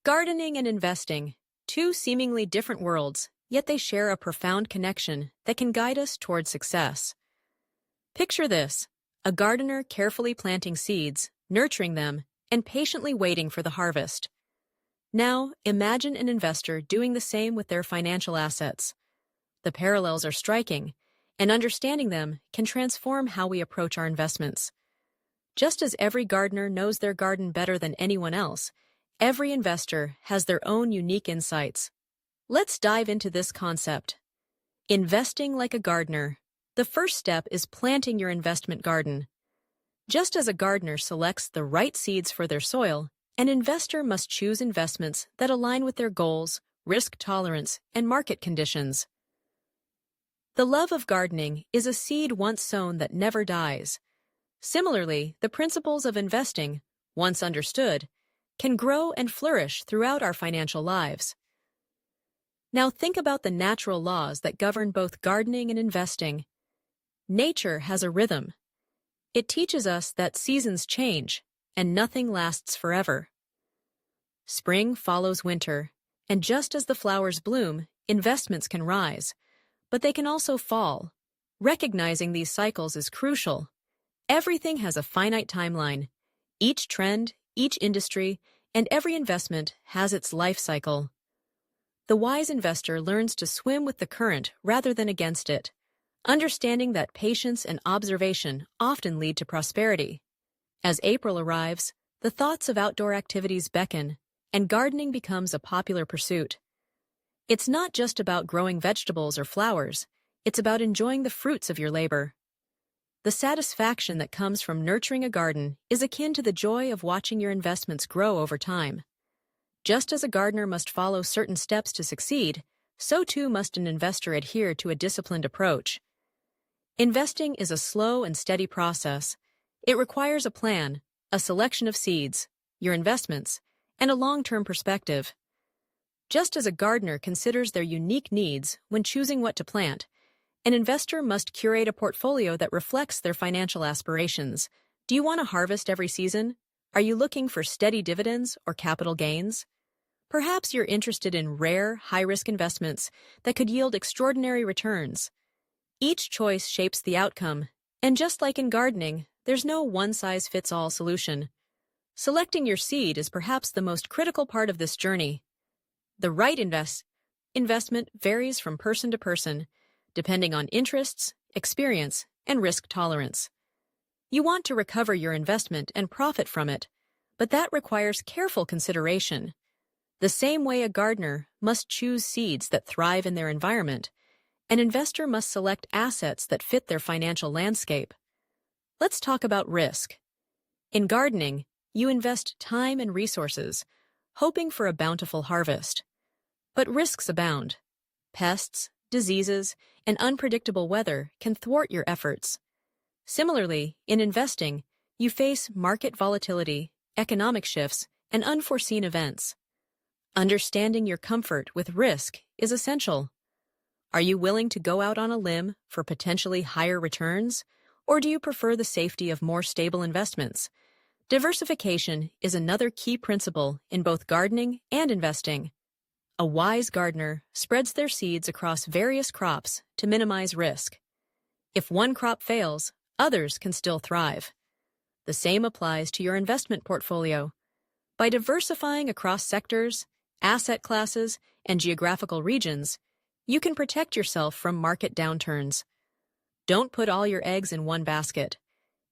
Gardening and investing, two seemingly different worlds, yet they share a profound connection that can guide us toward success. Picture this: a gardener carefully planting seeds, nurturing them, and patiently waiting for the harvest. Now, imagine an investor doing the same with their financial assets. The parallels are striking, and understanding them can transform how we approach our investments. Just as every gardener knows their garden better than anyone else, every investor has their own unique insights. Let's dive into this concept. Investing like a gardener. The first step is planting your investment garden. Just as a gardener selects the right seeds for their soil, an investor must choose investments that align with their goals, risk tolerance, and market conditions. The love of gardening is a seed once sown that never dies. Similarly, the principles of investing, once understood, can grow and flourish throughout our financial lives. Now think about the natural laws that govern both gardening and investing. Nature has a rhythm. It teaches us that seasons change, and nothing lasts forever. Spring follows winter, and just as the flowers bloom, investments can rise, but they can also fall. Recognizing these cycles is crucial. Everything has a finite timeline. Each trend, each industry, and every investment has its life cycle. The wise investor learns to swim with the current rather than against it, understanding that patience and observation often lead to prosperity. As April arrives, the thoughts of outdoor activities beckon, and gardening becomes a popular pursuit. It's not just about growing vegetables or flowers, it's about enjoying the fruits of your labor. The satisfaction that comes from nurturing a garden is akin to the joy of watching your investments grow over time. Just as a gardener must follow certain steps to succeed, so too must an investor adhere to a disciplined approach. Investing is a slow and steady process. It requires a plan, a selection of seeds, your investments, and a long-term perspective. Just as a gardener considers their unique needs when choosing what to plant, an investor must curate a portfolio that reflects their financial aspirations. Do you want to harvest every season? Are you looking for steady dividends or capital gains? Perhaps you're interested in rare, high-risk investments that could yield extraordinary returns. Each choice shapes the outcome, and just like in gardening, there's no one-size-fits-all solution. Selecting your seed is perhaps the most critical part of this journey. The right investment varies from person to person, depending on interests, experience, and risk tolerance. You want to recover your investment and profit from it, but that requires careful consideration. The same way a gardener must choose seeds that thrive in their environment, an investor must select assets that fit their financial landscape. Let's talk about risk. In gardening, you invest time and resources, hoping for a bountiful harvest. But risks abound. Pests, diseases, and unpredictable weather can thwart your efforts. Similarly, in investing, you face market volatility, economic shifts, and unforeseen events. Understanding your comfort with risk is essential. Are you willing to go out on a limb for potentially higher returns, or do you prefer the safety of more stable investments? Diversification is another key principle in both gardening and investing. A wise gardener spreads their seeds across various crops to minimize risk. If one crop fails, others can still thrive. The same applies to your investment portfolio. By diversifying across sectors, asset classes, and geographical regions, you can protect yourself from market downturns. Don't put all your eggs in one basket.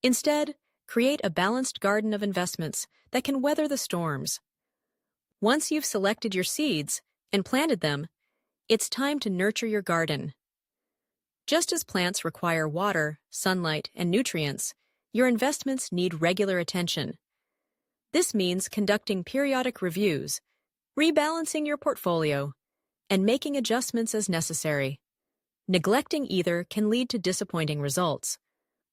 Instead, create a balanced garden of investments that can weather the storms. Once you've selected your seeds and planted them, it's time to nurture your garden. Just as plants require water, sunlight, and nutrients, your investments need regular attention. This means conducting periodic reviews, rebalancing your portfolio, and making adjustments as necessary. Neglecting either can lead to disappointing results.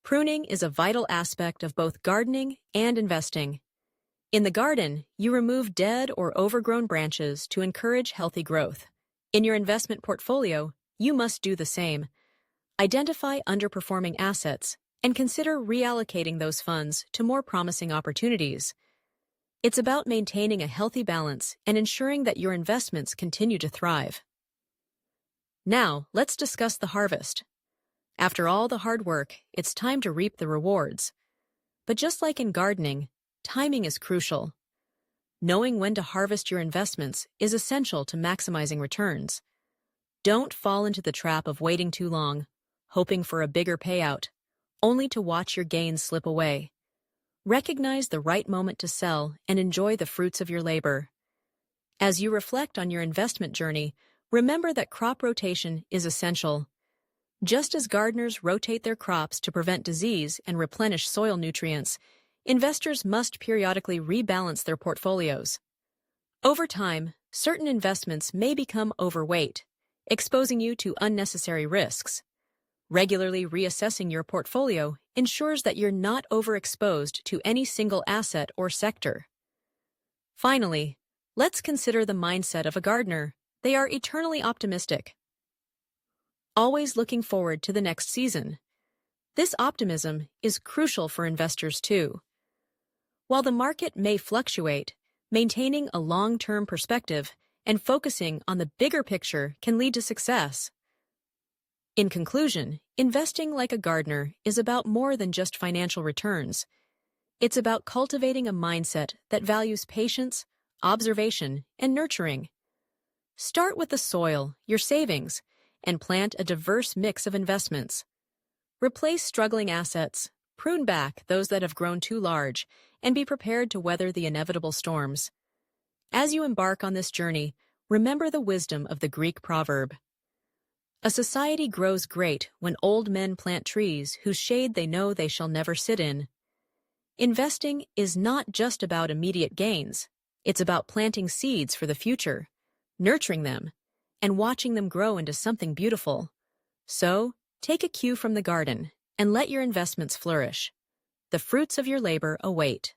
Pruning is a vital aspect of both gardening and investing. In the garden, you remove dead or overgrown branches to encourage healthy growth. In your investment portfolio, you must do the same. Identify underperforming assets and consider reallocating those funds to more promising opportunities. It's about maintaining a healthy balance and ensuring that your investments continue to thrive. Now, let's discuss the harvest. After all the hard work, it's time to reap the rewards. But just like in gardening, timing is crucial. Knowing when to harvest your investments is essential to maximizing returns. Don't fall into the trap of waiting too long, hoping for a bigger payout, only to watch your gains slip away. Recognize the right moment to sell and enjoy the fruits of your labor. As you reflect on your investment journey, remember that crop rotation is essential. Just as gardeners rotate their crops to prevent disease and replenish soil nutrients, investors must periodically rebalance their portfolios. Over time, certain investments may become overweight, exposing you to unnecessary risks. Regularly reassessing your portfolio ensures that you're not overexposed to any single asset or sector. Finally, let's consider the mindset of a gardener. They are eternally optimistic, always looking forward to the next season. This optimism is crucial for investors too. While the market may fluctuate, maintaining a long-term perspective and focusing on the bigger picture can lead to success. In conclusion, investing like a gardener is about more than just financial returns. It's about cultivating a mindset that values patience, observation, and nurturing. Start with the soil, your savings, and plant a diverse mix of investments. Replace struggling assets, prune back those that have grown too large, and be prepared to weather the inevitable storms. As you embark on this journey, remember the wisdom of the Greek proverb. A society grows great when old men plant trees whose shade they know they shall never sit in. Investing is not just about immediate gains. It's about planting seeds for the future, nurturing them, and watching them grow into something beautiful. So, take a cue from the garden and let your investments flourish. The fruits of your labor await.